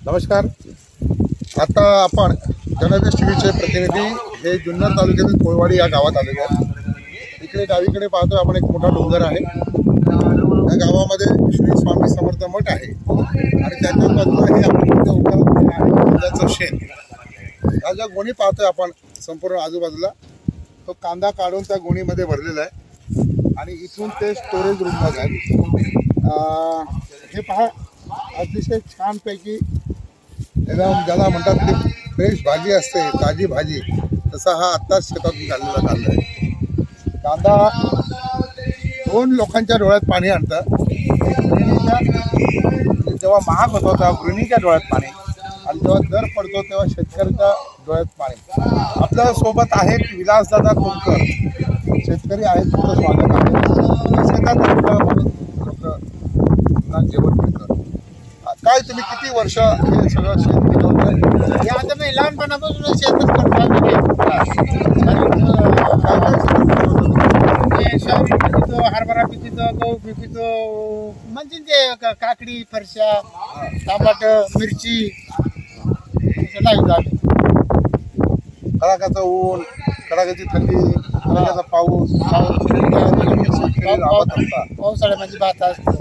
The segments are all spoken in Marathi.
नमस्कार। आता आपण जनादेश टीव्हीचे प्रतिनिधी हे जुन्नर तालुक्यातील कोळवाडी या गावात आलेले आहेत। इकडे डावीकडे पाहतोय आपण एक मोठा डोंगर आहे। या गावामध्ये श्री स्वामी समर्थ मठ आहे आणि त्याच्याच बाजूला हे आपण शेत हा ज्या गोणी पाहतोय आपण संपूर्ण आजूबाजूला तो कांदा काढून त्या गोणीमध्ये भरलेला आहे आणि इथून ते स्टोरेज रूममध्ये आहे। हे पहा अतिशय छानपैकी एकदम ज्याला म्हणतात की फ्रेश भाजी असते, ताजी भाजी, तसा हा आत्ताच शेतातून काढलेला कांदा आहे। कांदा दोन लोकांच्या डोळ्यात पाणी आणतं। जेव्हा महाग होतो तेव्हा गृहिणीच्या डोळ्यात पाणी आणि जेव्हा दर पडतो तेव्हा शेतकऱ्याच्या डोळ्यात पाणी। आपल्या सोबत आहेत विलासदादा कुलकर, शेतकरी आहेत, तुमचं स्वागत आहे। शेतात जेवण मिळतं काय? तुम्ही किती वर्ष हे सगळं शेत पिकवताय? हे आता मी लहानपणापासून शेतच करतो। पिकतो, हरभरा पिकतो, गहू पिकतो, म्हणजे ते काकडी, फरशा, टमाट, मिरची नाही झाली। कडाक्याचं ऊन, कडाक्याची थंडी, कडाक्याचा पाऊस, पावसाळ्यामध्ये भात असतो।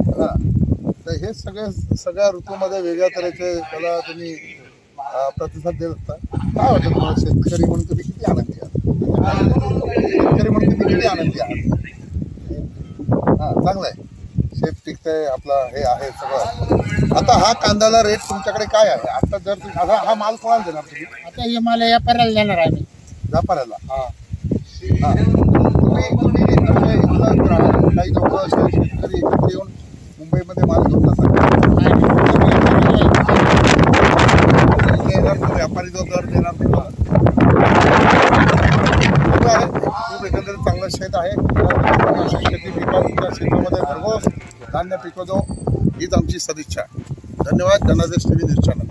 तर हे सगळ्या ऋतूमध्ये वेगळ्या तऱ्हेचे त्याला तुम्ही प्रतिसाद देत असता। काय वाटतं तुम्हाला शेतकरी म्हणून तुम्ही किती आनंदी आहात? शेतकरी म्हणून तुम्ही किती आनंदी आहात? चांगलं आहे, शेत पिकतंय, आपलं हे आहे सगळं। आता हा कांद्याला रेट तुमच्याकडे काय आहे? आता जर तुम्ही हा माल कोणाला देणार तुम्ही? आता हे मला व्यापाऱ्याला देणार आहे मी। व्यापाऱ्याला? काही लोक शेतकरी एकत्र येऊन मुंबईमध्ये माल घेऊन जातात, व्यापारी जो दर देणार तुम्हाला खूप एकंदरीत चांगलं शेत आहे। शेती पिकवा, तुमच्या शेतामध्ये भरघोस धान्य पिकवतो हीच आमची सदिच्छा। धन्यवाद। जनादेश टीव्ही न्यूज चॅनल।